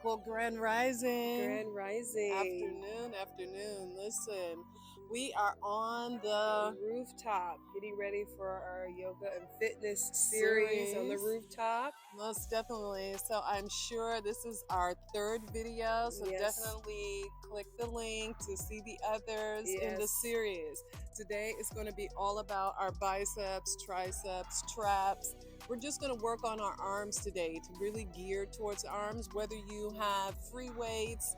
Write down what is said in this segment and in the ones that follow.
beautiful Grand Rising. Grand Rising. Afternoon. Listen, we are on the Rooftop. Getting ready for our yoga and fitness series on the rooftop. Most definitely. So I'm sure this is our third video. So Yes. definitely click the link to see the others in the Yes. series. Today is going to be all about our biceps, triceps, traps. We're just going to work on our arms today to really gear towards arms, whether you have free weights,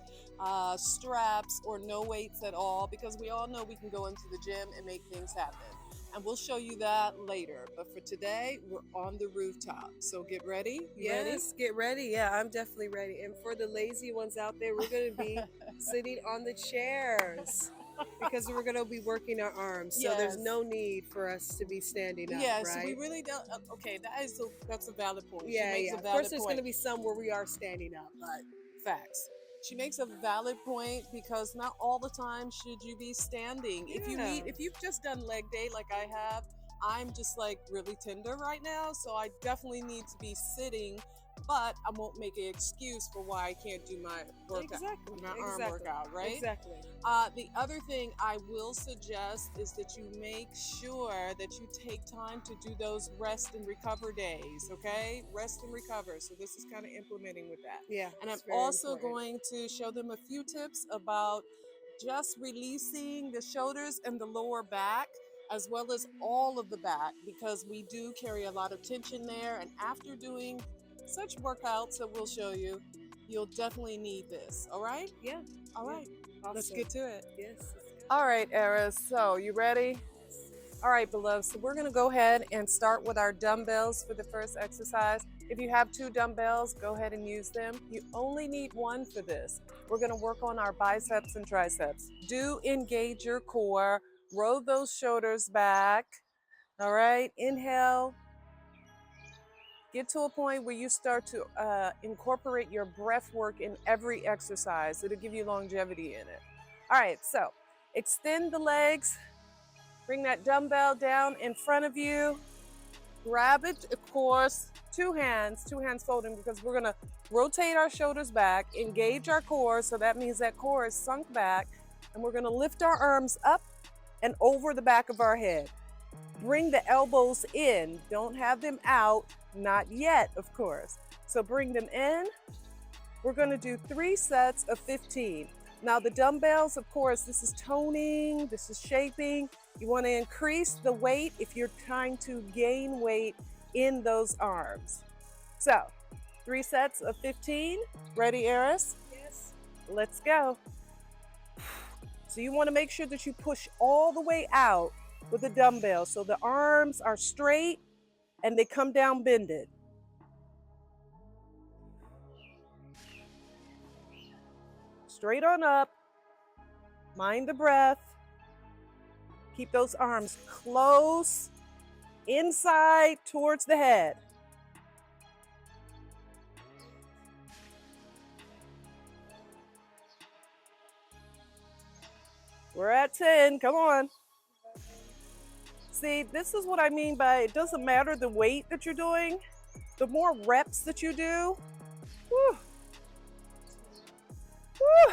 straps, or no weights at all, because we all know we can go into the gym and make things happen. And we'll show you that later. But for today, we're on the rooftop. So get ready. Yes, get ready. Yeah, I'm definitely ready. And for the lazy ones out there, we're going to be sitting on the chairs because we're going to be working our arms. So there's Yes. no need for us to be standing up, Yes, right? we really don't. Okay, that's a valid point. Yeah, she makes yeah. a Of valid course, there's point. going to be some where we are standing up, but Facts. She makes a valid point because not all the time should you be standing. Yeah. If you've just done leg day like I have, I'm just like really tender right now, so I definitely need to be sitting, but I won't make an excuse for why I can't do my workout, Exactly. my arm workout, right? Exactly. The other thing I will suggest is that you make sure that you take time to do those rest and recover days, okay? Rest and recover. So this is kind of implementing with that. Yeah. And I'm it's very also important. going to show them a few tips about just releasing the shoulders and the lower back, as well as all of the back, because we do carry a lot of tension there. And after doing such workouts that we'll show you, you'll definitely need this. All right? Yeah. All right. Awesome. Let's get to it. Yes. All right, Eris. So you ready? All right, beloved. So we're going to go ahead and start with our dumbbells for the first exercise. If you have 2 dumbbells, go ahead and use them. You only need 1 for this. We're going to work on our biceps and triceps. Do engage your core. Roll those shoulders back. All right. Inhale. Get to a point where you start to incorporate your breath work in every exercise. It'll give you longevity in it. All right. So extend the legs. Bring that dumbbell down in front of you. Grab it, of course, two hands folding, because we're gonna rotate our shoulders back, engage our core, so that means that core is sunk back, and we're gonna lift our arms up and over the back of our head. Bring the elbows in, don't have them out, not yet, of course. So bring them in. We're gonna do 3 sets of 15. Now the dumbbells, of course, this is toning, this is shaping. You want to increase the weight if you're trying to gain weight in those arms. So 3 sets of 15. Ready, Eris? Yes. Let's go. So you want to make sure that you push all the way out with the dumbbell, so the arms are straight and they come down bended. Straight on up. Mind the breath. Keep those arms close, inside towards the head. We're at 10, come on. See, this is what I mean by it doesn't matter the weight that you're doing, the more reps that you do, whew, whew,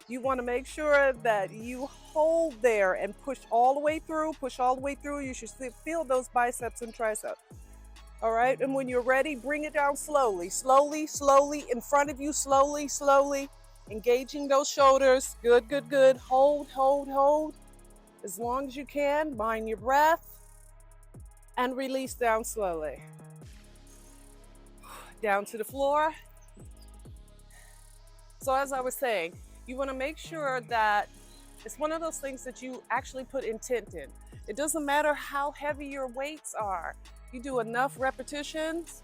you want to make sure that you hold there and push all the way through, You should feel those biceps and triceps. All right, and when you're ready, bring it down slowly, in front of you, slowly, engaging those shoulders. Good. Hold. As long as you can, mind your breath, and release down slowly. Down to the floor. So as I was saying, you want to make sure that it's one of those things that you actually put intent in. It doesn't matter how heavy your weights are. You do enough repetitions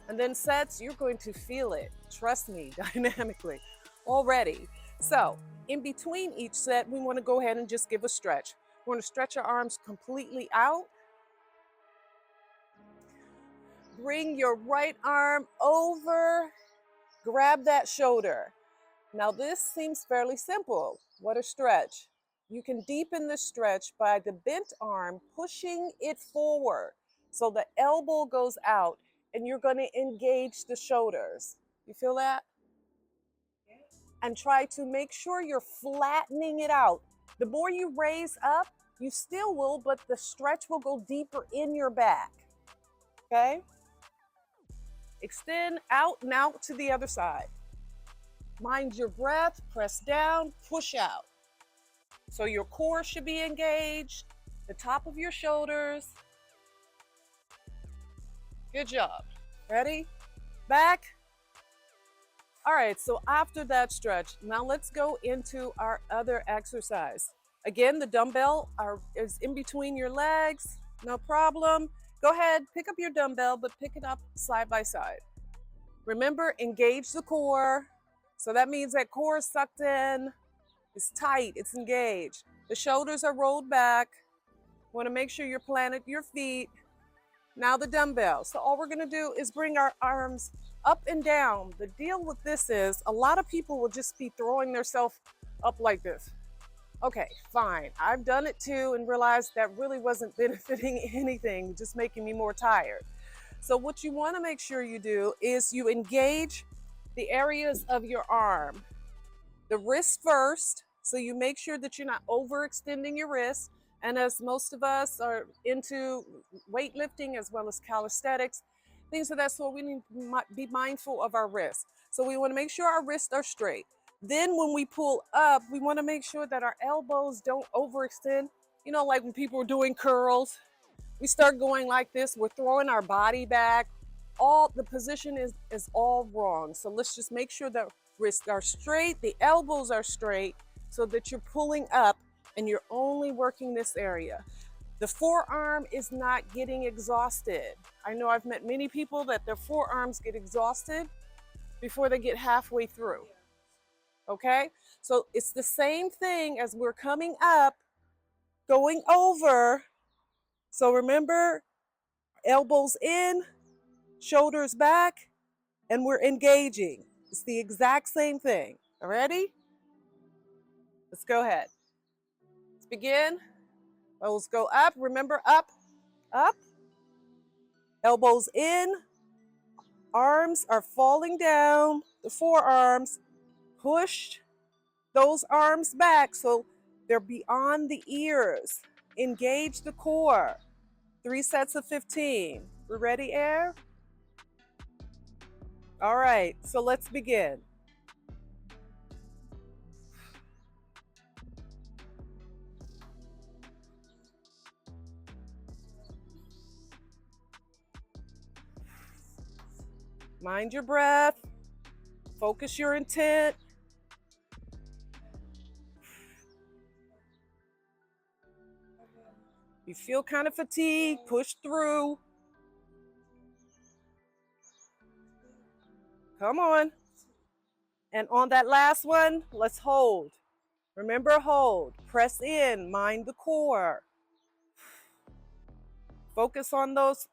and then sets, you're going to feel it. Trust me, dynamically already. So in between each set, we want to go ahead and just give a stretch. We want to stretch our arms completely out. Bring your right arm over, grab that shoulder. Now this seems fairly simple. What a stretch. You can deepen the stretch by the bent arm pushing it forward. So the elbow goes out and you're going to engage the shoulders. You feel that? And try to make sure you're flattening it out. The more you raise up, you still will, but the stretch will go deeper in your back. Okay? Extend out and out to the other side. Mind your breath, press down, push out. So your core should be engaged, the top of your shoulders. Good job. Ready? Back. All right, so after that stretch, now let's go into our other exercise. Again, the dumbbell is in between your legs, no problem. Go ahead, pick up your dumbbell, but pick it up side by side. Remember, engage the core. So that means that core is sucked in, it's tight, it's engaged. The shoulders are rolled back. Want to make sure you're planted your feet. Now the dumbbell. So all we're going to do is bring our arms up and down. The deal with this is a lot of people will just be throwing themselves up like this. Okay, fine. I've done it too and realized that really wasn't benefiting anything, just making me more tired. So what you want to make sure you do is you engage the areas of your arm. The wrist first, so you make sure that you're not overextending your wrist. And as most of us are into weightlifting as well as calisthenics, things of that sort, we need to be mindful of our wrists. So we want to make sure our wrists are straight. Then when we pull up, we want to make sure that our elbows don't overextend. You know, like when people are doing curls, we start going like this, we're throwing our body back. All the position is all wrong. So let's just make sure that wrists are straight, the elbows are straight, so that you're pulling up and you're only working this area. The forearm is not getting exhausted. I know I've met many people that their forearms get exhausted before they get halfway through. Okay? So it's the same thing as we're coming up, going over. So remember, elbows in, shoulders back, and we're engaging. It's the exact same thing. All ready? Let's go ahead. Let's begin. Let's go up. Remember, up, up. Elbows in. Arms are falling down. The forearms. Push those arms back so they're beyond the ears. Engage the core. 3 sets of 15. We're ready, Air? All right, so let's begin. Mind your breath. Focus your intent. You feel kind of fatigued, push through. Come on. And on that last one, let's hold. Remember, hold. Press in, mind the core. Focus on those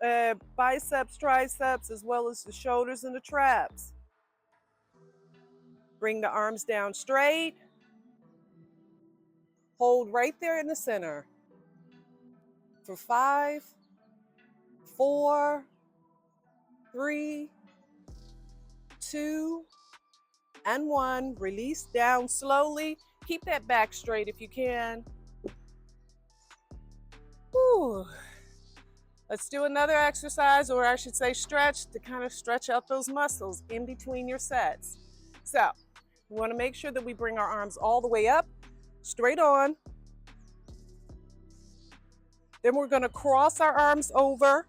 biceps, triceps, as well as the shoulders and the traps. Bring the arms down straight. Hold right there in the center. For 5, 4, 3, 2, and 1. Release down slowly. Keep that back straight if you can. Whew. Let's do another exercise, or I should say stretch, to kind of stretch out those muscles in between your sets. So we want to make sure that we bring our arms all the way up, straight on. Then we're going to cross our arms over,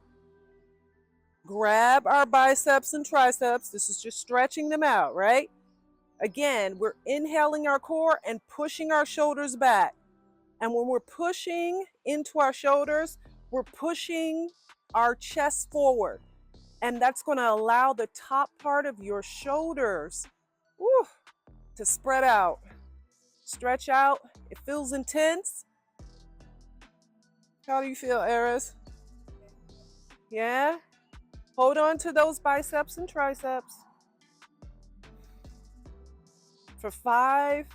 grab our biceps and triceps. This is just stretching them out, right? Again, we're inhaling our core and pushing our shoulders back. And when we're pushing into our shoulders, we're pushing our chest forward. And that's going to allow the top part of your shoulders to spread out. Stretch out. It feels intense. How do you feel, Eris? Yeah? Hold on to those biceps and triceps. For 5,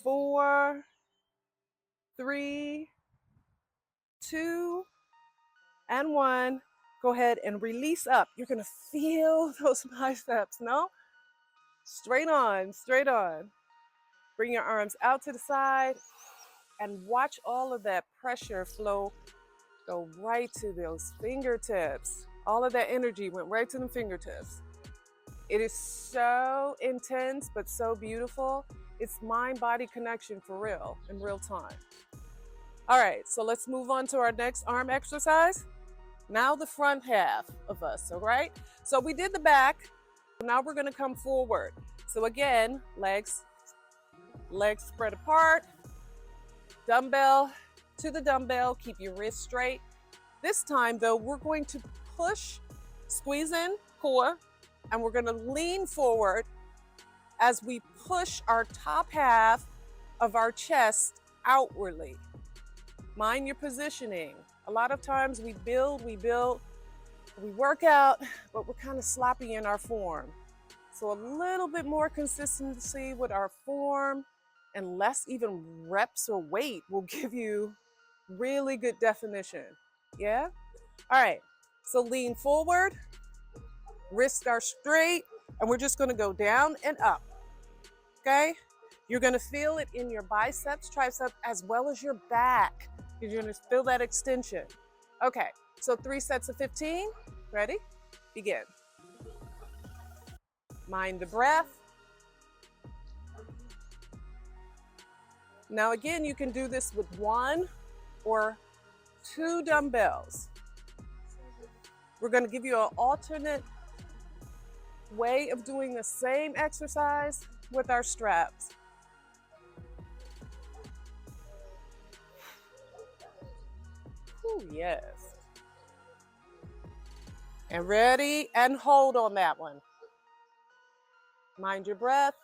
4, 3, 2, and 1. Go ahead and release up. You're gonna feel those biceps, no? Straight on, straight on. Bring your arms out to the side and watch all of that pressure flow, go right to those fingertips. All of that energy went right to the fingertips. It is so intense, but so beautiful. It's mind-body connection for real, in real time. All right, so let's move on to our next arm exercise. Now the front half of us, all right? So we did the back, now we're gonna come forward. So again, legs spread apart, dumbbell to the dumbbell, keep your wrists straight. This time though, we're going to push, squeeze in core, and we're gonna lean forward as we push our top half of our chest outwardly. Mind your positioning. A lot of times we work out, but we're kind of sloppy in our form. So a little bit more consistency with our form and less even reps or weight will give you really good definition. Yeah? All right, so lean forward, wrists are straight, and we're just gonna go down and up, okay? You're gonna feel it in your biceps, triceps, as well as your back. You're gonna feel that extension. Okay, so 3 sets of 15. Ready? Begin. Mind the breath. Now again, you can do this with 1 or 2 dumbbells. We're gonna give you an alternate way of doing the same exercise with our straps. Ooh, yes. And ready, and hold on that one. Mind your breath.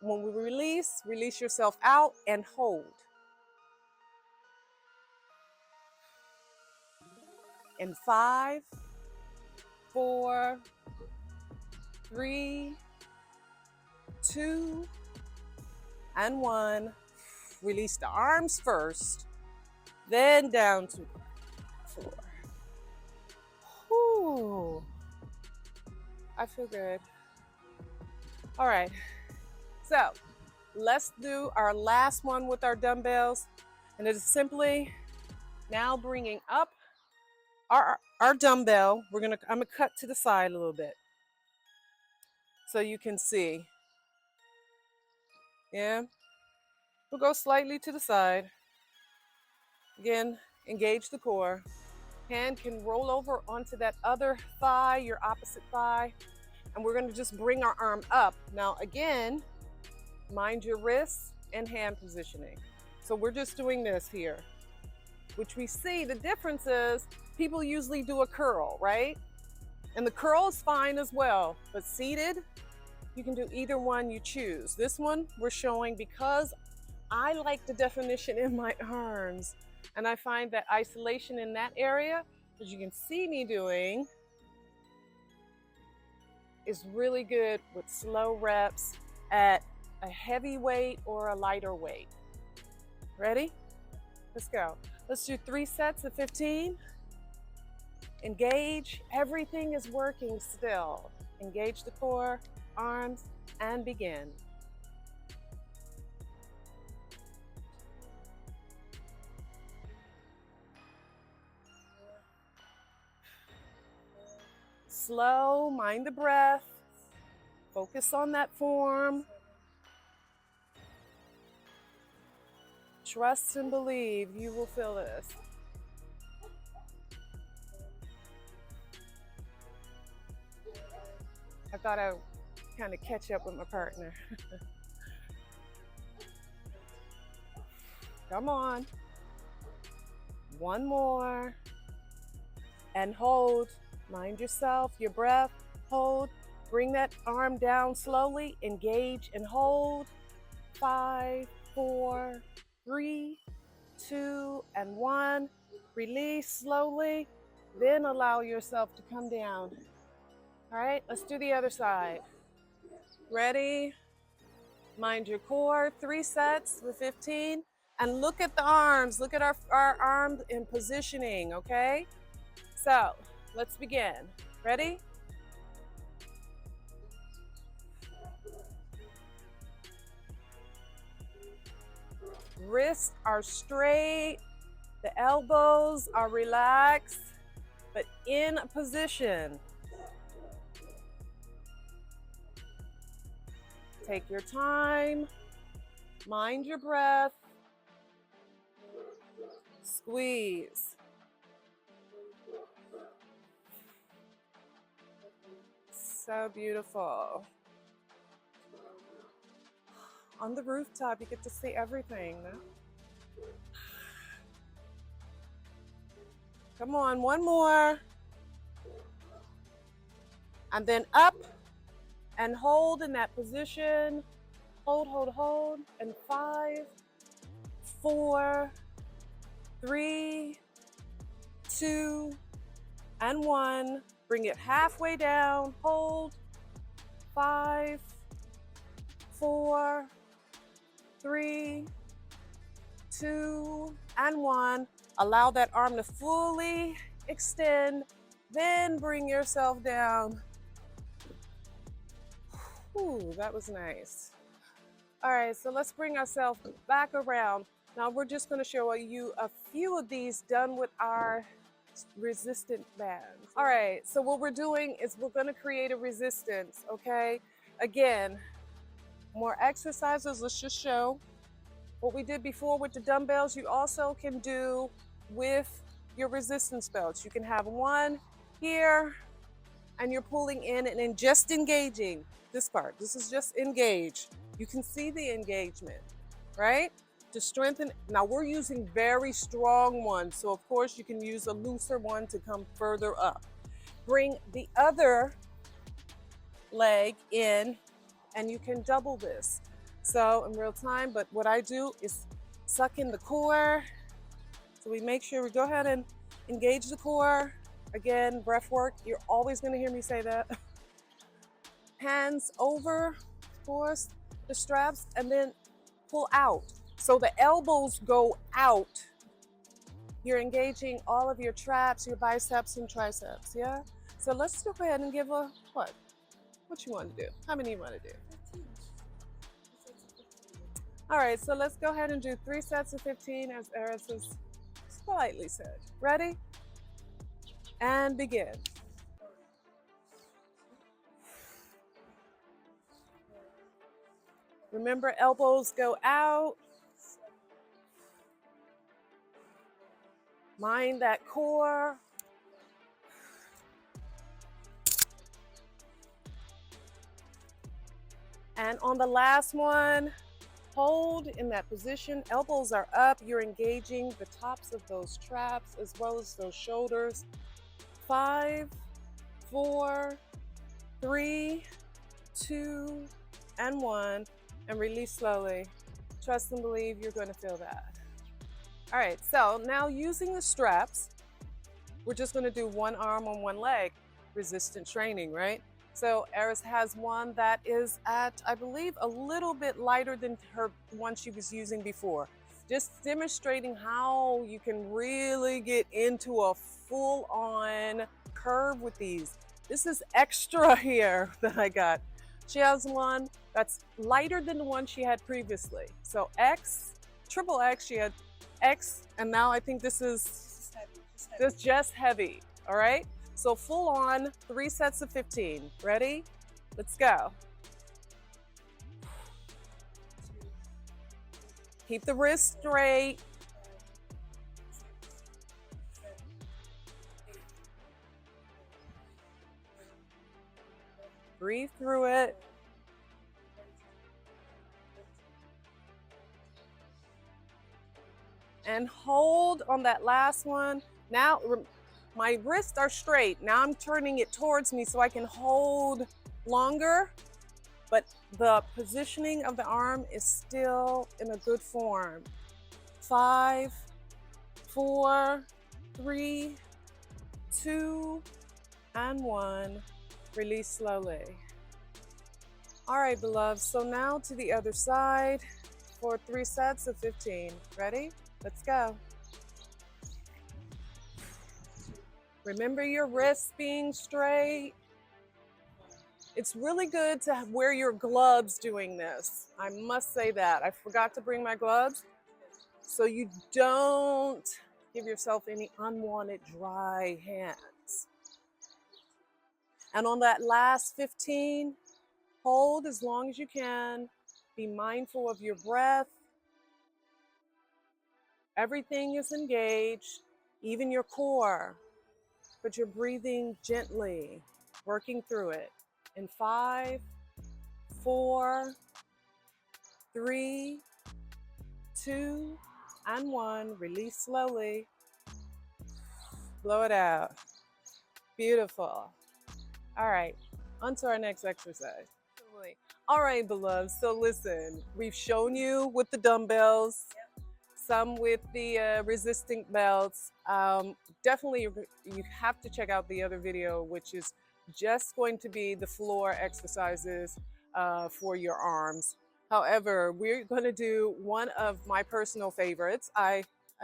When we release yourself out and hold. In 5, 4, 3, 2, and 1. Release the arms first, then down to 4. Whew. I feel good. All right, so let's do our last one with our dumbbells, and it is simply now bringing up our dumbbell. I'm gonna cut to the side a little bit so you can see. Yeah, we'll go slightly to the side. Again, engage the core. Hand can roll over onto that other thigh, your opposite thigh, and we're gonna just bring our arm up. Now again, mind your wrists and hand positioning. So we're just doing this here, which we see the difference is people usually do a curl, right? And the curl is fine as well, but seated, you can do either one you choose. This one we're showing because I like the definition in my arms, and I find that isolation in that area, as you can see me doing, is really good with slow reps at a heavy weight or a lighter weight. Ready? Let's go. Let's do 3 sets of 15. Engage. Everything is working still. Engage the core, arms, and begin. Slow, mind the breath. Focus on that form. Trust and believe you will feel this. I thought I'd kind of catch up with my partner. Come on. One more. And hold. Mind yourself, your breath. Hold. Bring that arm down slowly. Engage and hold. 5, 4, 3, 2, and 1. Release slowly. Then allow yourself to come down. All right, let's do the other side. Ready? Mind your core. 3 sets with 15. And look at the arms. Look at our arms in positioning, okay? So Let's begin. Ready? Wrists are straight, the elbows are relaxed, but in a position. Take your time, mind your breath, squeeze. So beautiful. On the rooftop, you get to see everything. Come on, one more. And then up and hold in that position. Hold, hold, hold. And 5, 4, 3, 2, and 1. Bring it halfway down. Hold. 5, 4, 3, 2, and 1. Allow that arm to fully extend. Then bring yourself down. Ooh, that was nice. All right, so let's bring ourselves back around. Now we're just going to show you a few of these done with our resistant bands. All right, so what we're doing is we're going to create a resistance, okay? Again, more exercises. Let's just show what we did before with the dumbbells. You also can do with your resistance belts. You can have one here and you're pulling in and then just engaging this part. This is just engage. You can see the engagement, right? To strengthen. Now we're using very strong ones. So of course you can use a looser one to come further up. Bring the other leg in and you can double this. So in real time, but what I do is suck in the core. So we make sure we go ahead and engage the core. Again, breath work, you're always gonna hear me say that. Hands over, of course, the straps, and then pull out. So the elbows go out. You're engaging all of your traps, your biceps and triceps, yeah? So let's go ahead and give a, what? What you want to do? How many you want to do? All right, so let's go ahead and do 3 sets of 15 as Eris has slightly said. Ready? And begin. Remember, elbows go out. Mind that core. And on the last one, hold in that position. Elbows are up. You're engaging the tops of those traps as well as those shoulders. 5, 4, 3, 2, and 1. And release slowly. Trust and believe you're going to feel that. All right, so now using the straps, we're just going to do one arm on one leg. Resistant training, right? So Eris has one that is at, I believe, a little bit lighter than her one she was using before. Just demonstrating how you can really get into a full-on curve with these. This is extra here that I got. She has one that's lighter than the one she had previously. So X, triple X, she had X, and now I think this is just heavy, all right? So full on, 3 sets of 15. Ready? Let's go. Keep the wrist straight. Breathe through it. And hold on that last one. Now, my wrists are straight. Now I'm turning it towards me so I can hold longer, but the positioning of the arm is still in a good form. 5, 4, 3, 2, and 1. Release slowly. All right, beloveds, so now to the other side for 3 sets of 15. Ready? Let's go. Remember your wrists being straight. It's really good to wear your gloves doing this. I must say that. I forgot to bring my gloves. So you don't give yourself any unwanted dry hands. And on that last 15, hold as long as you can. Be mindful of your breath. Everything is engaged, even your core, but you're breathing gently, working through it. In 5, 4, 3, 2, and 1. Release slowly. Blow it out. Beautiful. All right, on to our next exercise. All right, beloveds. So listen, we've shown you with the dumbbells, some with the resistant belts. Definitely, you have to check out the other video, which is just going to be the floor exercises for your arms. However, we're going to do one of my personal favorites. I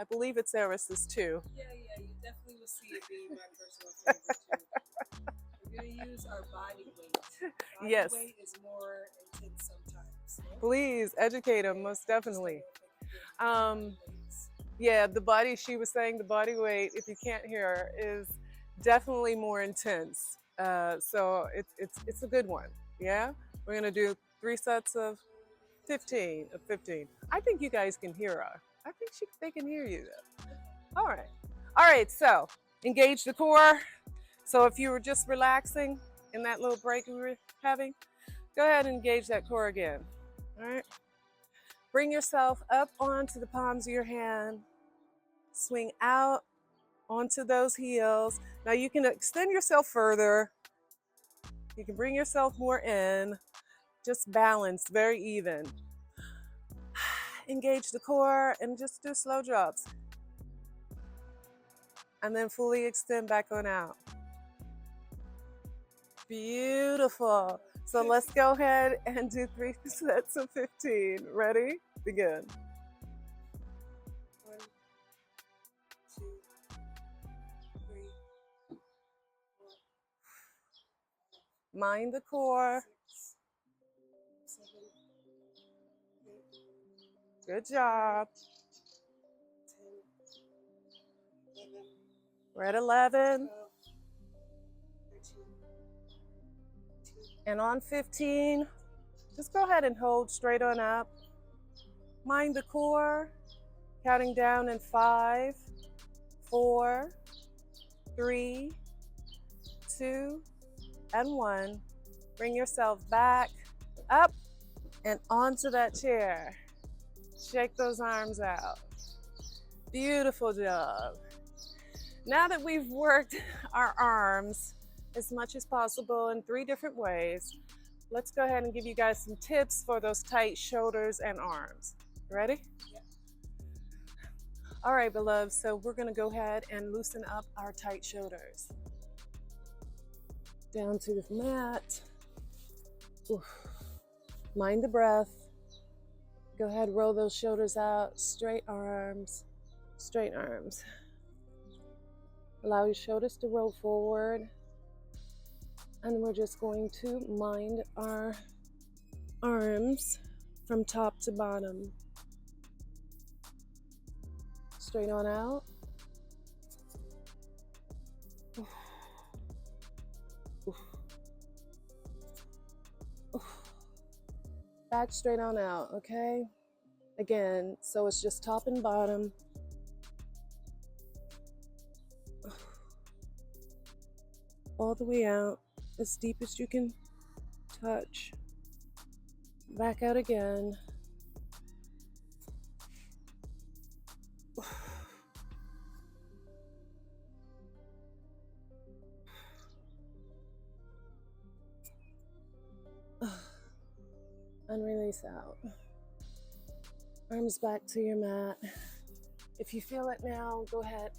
believe it's Eris's too. Yeah, you definitely will see it being my personal favorite too. We're going to use our body weight. Body Yes. weight is more intense sometimes. No? Please educate them, most definitely. Yeah, the body, she was saying the body weight, if you can't hear her, is definitely more intense. So it's a good one. Yeah, we're gonna do 3 sets of 15. I think you guys can hear her. I think they can hear you though. All right. So engage the core. So if you were just relaxing in that little break we were having, go ahead and engage that core again. All right. Bring yourself up onto the palms of your hand. Swing out onto those heels. Now you can extend yourself further. You can bring yourself more in. Just balanced, very even. Engage the core and just do slow drops. And then fully extend back on out. Beautiful. So let's go ahead and do 3 sets of 15. Ready? Begin. 1, 2, 3, 4, Mind the core. 6, 7, 8, Good job. 10, 11, We're at 11. 12, 13, 14. And on 15, just go ahead and hold straight on up. Mind the core. Counting down in 5, 4, 3, 2, and 1. Bring yourself back, up, and onto that chair. Shake those arms out. Beautiful job. Now that we've worked our arms as much as possible in 3 different ways, let's go ahead and give you guys some tips for those tight shoulders and arms. Ready? Yep. All right, beloveds, so we're gonna go ahead and loosen up our tight shoulders. Down to the mat. Oof. Mind the breath. Go ahead, roll those shoulders out, straight arms, straight arms. Allow your shoulders to roll forward. And we're just going to mind our arms from top to bottom. Straight on out. Oof. Oof. Oof. Back straight on out, okay? Again, so it's just top and bottom. All the way out, as deep as you can touch. Back out again. And release out. Arms back to your mat. If you feel it now, go ahead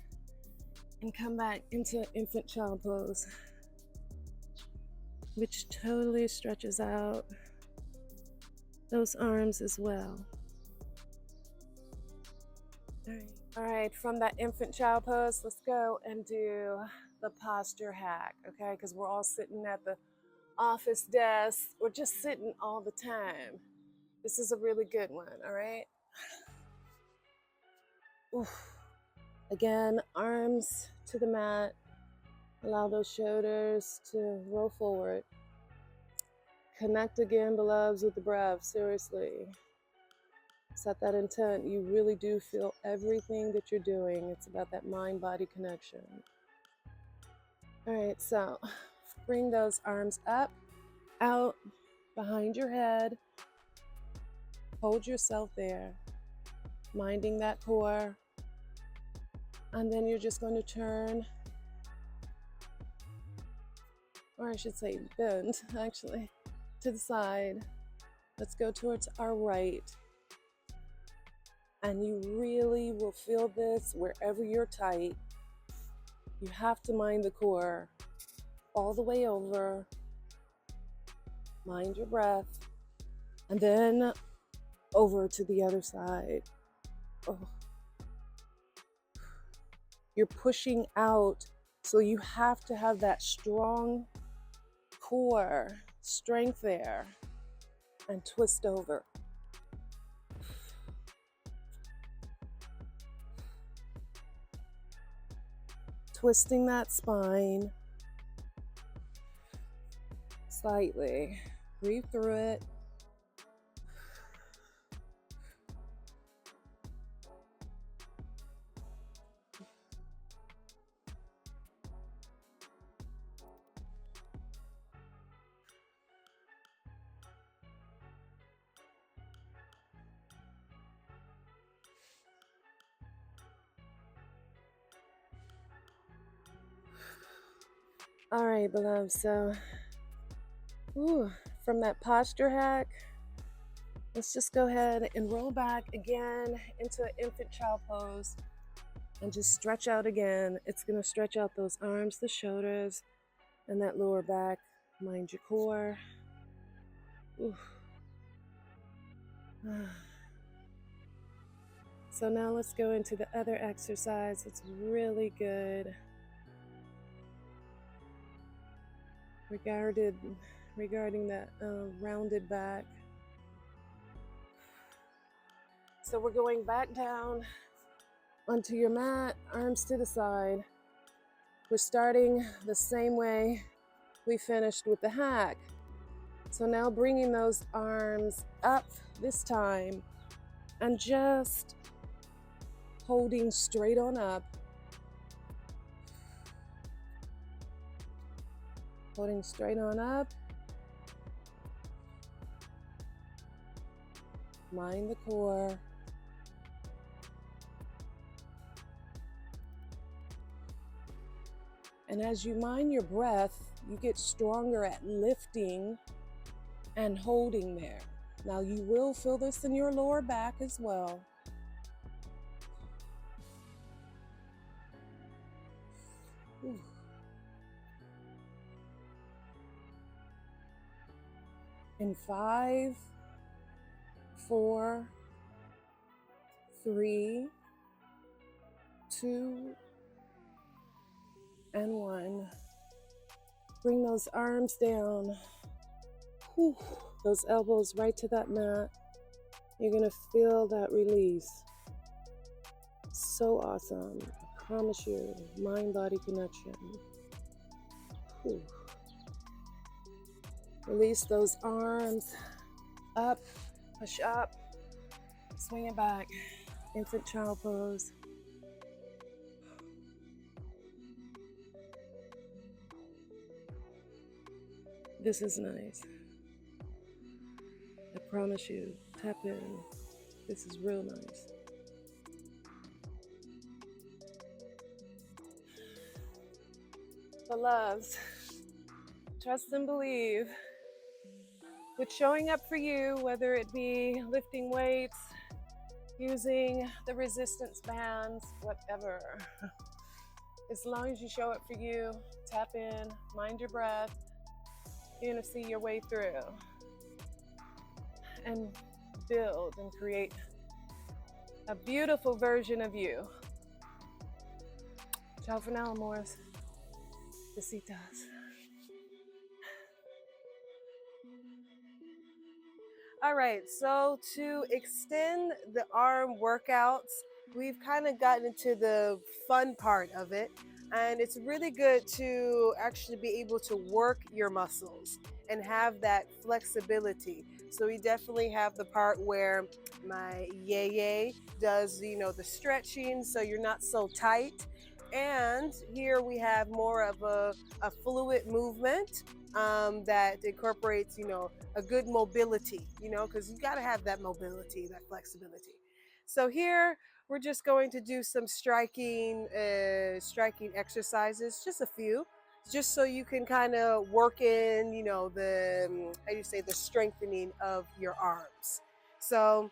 and come back into infant child pose, which totally stretches out those arms as well. All right, from that infant child pose, let's go and do the posture hack, okay? Because we're all sitting at the office desk or just sitting all the time. This is a really good one, all right? Oof. Again, arms to the mat. Allow those shoulders to roll forward. Connect again, beloveds, with the breath, seriously. Set that intent. You really do feel everything that you're doing. It's about that mind-body connection. All right, so bring those arms up, out, behind your head. Hold yourself there, minding that core. And then you're just going to turn, or I should say bend, actually, to the side. Let's go towards our right. And you really will feel this wherever you're tight. You have to mind the core all the way over. Mind your breath. And then over to the other side. Oh. You're pushing out, so you have to have that strong core strength there. And twist over. Twisting that spine slightly. Breathe through it. All right, beloved, so from that posture hack, let's just go ahead and roll back again into infant child pose and just stretch out again. It's going to stretch out those arms, the shoulders, and that lower back. Mind your core. So now let's go into the other exercise. It's really good regarding that rounded back. So we're going back down onto your mat, arms to the side. We're starting the same way we finished with the hack. So now bringing those arms up this time and just holding straight on up. Holding straight on up. Mind the core. And as you mind your breath, you get stronger at lifting and holding there. Now you will feel this in your lower back as well. Ooh. In 5, 4, 3, 2, and 1. Bring those arms down. Whew. Those elbows right to that mat. You're gonna feel that release. So awesome. I promise you, mind-body connection. Whew. Release those arms. Up, push up, swing it back. Infant child pose. This is nice. I promise you, tap in. This is real nice. Beloveds, trust and believe. With showing up for you, whether it be lifting weights, using the resistance bands, whatever. As long as you show up for you, tap in, mind your breath, you're gonna see your way through and build and create a beautiful version of you. Ciao for now, amores. Besitos. All right, so to extend the arm workouts, we've kind of gotten into the fun part of it. And it's really good to actually be able to work your muscles and have that flexibility. So we definitely have the part where my yay does, the stretching so you're not so tight. And here we have more of a fluid movement that incorporates, a good mobility, because you got to have that mobility, that flexibility. So here we're just going to do some striking exercises, just a few, just so you can kind of work in, the how do you say, the strengthening of your arms. So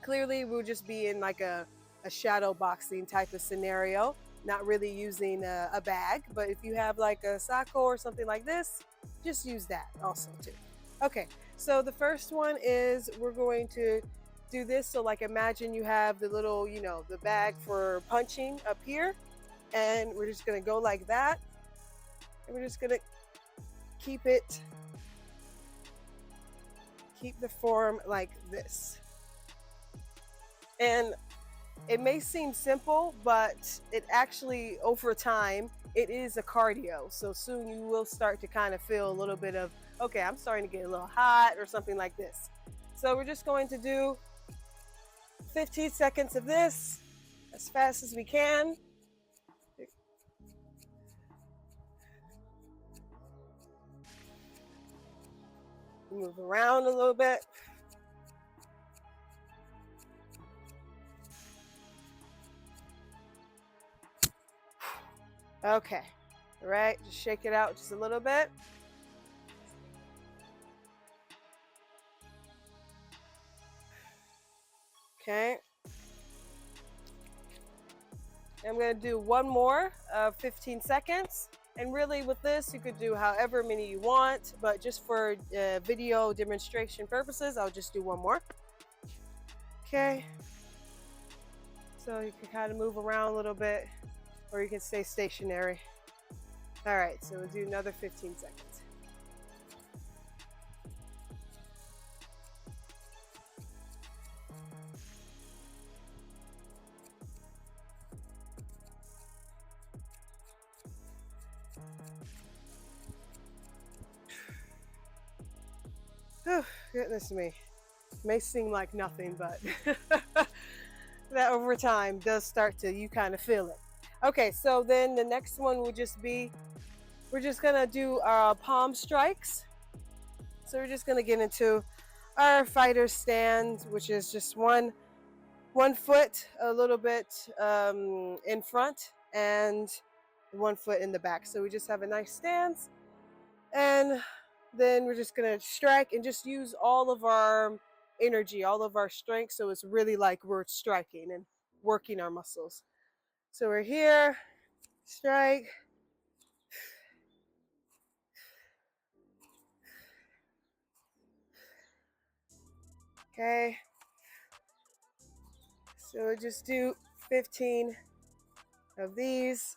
clearly we'll just be in like a shadow boxing type of scenario, not really using a bag, but if you have like a sacco or something like this, just use that also too. Okay, so the first one is we're going to do this. So like imagine you have the little, the bag for punching up here, and we're just gonna go like that, and we're just gonna keep the form like this. And it may seem simple, but it actually, over time, it is a cardio. So soon you will start to kind of feel a little bit of, okay, I'm starting to get a little hot or something like this. So we're just going to do 15 seconds of this as fast as we can. Move around a little bit. Okay, all right, just shake it out just a little bit. Okay. I'm gonna do one more of 15 seconds. And really with this, you could do however many you want, but just for video demonstration purposes, I'll just do one more. Okay. So you can kind of move around a little bit, or you can stay stationary. All right, so we'll do another 15 seconds. Oh, goodness me. May seem like nothing, but that over time does start to, you kind of feel it. Okay, so then the next one will just be, we're just gonna do palm strikes. So we're just gonna get into our fighter stand, which is just one foot a little bit in front and 1 foot in the back. So we just have a nice stance, and then we're just gonna strike and just use all of our energy, all of our strength. So it's really like we're striking and working our muscles. So we're here, strike. Okay. So we'll just do 15 of these.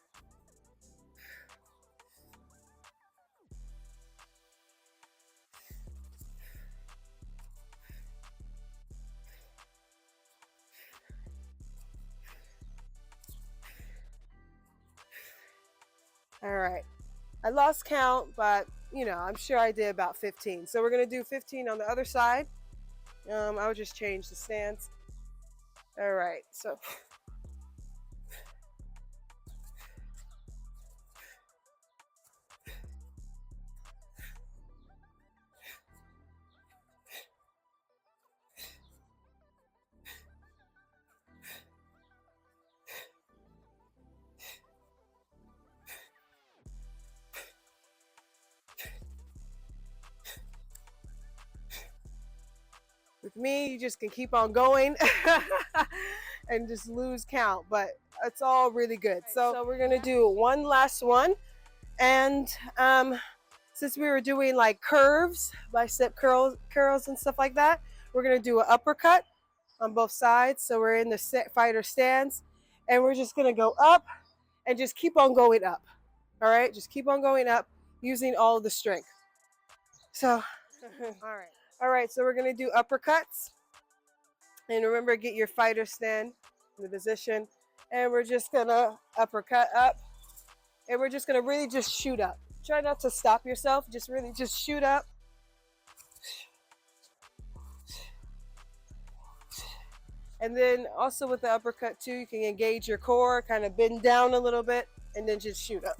All right. I lost count, but I'm sure I did about 15. So we're gonna do 15 on the other side. I'll just change the stance. All right, so with me, you just can keep on going and just lose count, but it's all really good. So we're gonna do one last one. And since we were doing like curves, bicep curls and stuff like that, we're gonna do an uppercut on both sides. So we're in the fighter stance, and we're just gonna go up and just keep on going up. All right, just keep on going up using all of the strength. So, all right, so we're gonna do uppercuts. And remember, get your fighter stand in the position. And we're just gonna uppercut up. And we're just gonna really just shoot up. Try not to stop yourself, just really just shoot up. And then also with the uppercut too, you can engage your core, kind of bend down a little bit, and then just shoot up.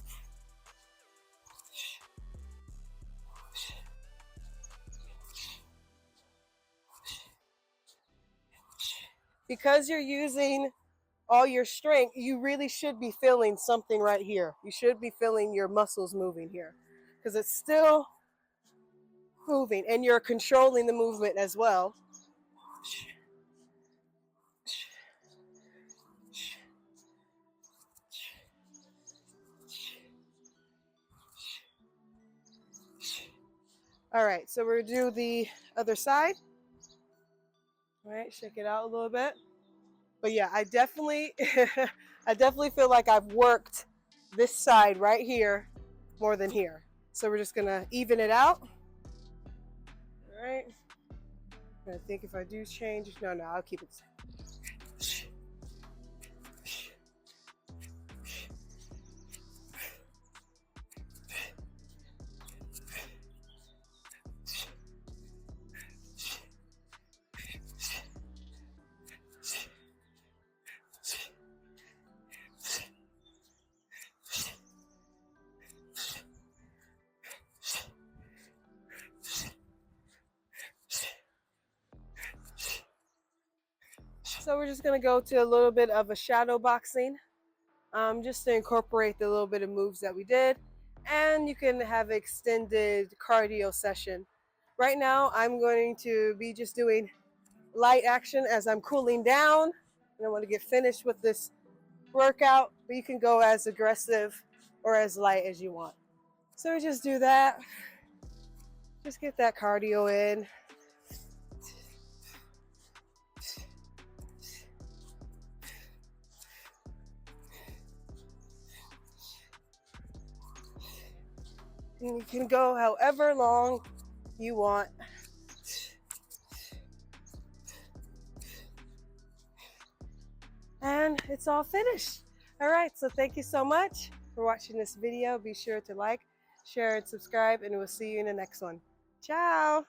Because you're using all your strength, you really should be feeling something right here. You should be feeling your muscles moving here because it's still moving and you're controlling the movement as well. All right, so we're gonna do the other side. All right, shake it out a little bit. But yeah, I definitely, I definitely feel like I've worked this side right here more than here. So we're just gonna even it out. All right. I think if I do change, no, I'll keep it. So we're just gonna go to a little bit of a shadow boxing, just to incorporate the little bit of moves that we did. And you can have extended cardio session. Right now, I'm going to be just doing light action as I'm cooling down. And I want to get finished with this workout, but you can go as aggressive or as light as you want. So we just do that. Just get that cardio in. And you can go however long you want. And it's all finished. All right, so thank you so much for watching this video. Be sure to like, share, and subscribe, and we'll see you in the next one. Ciao.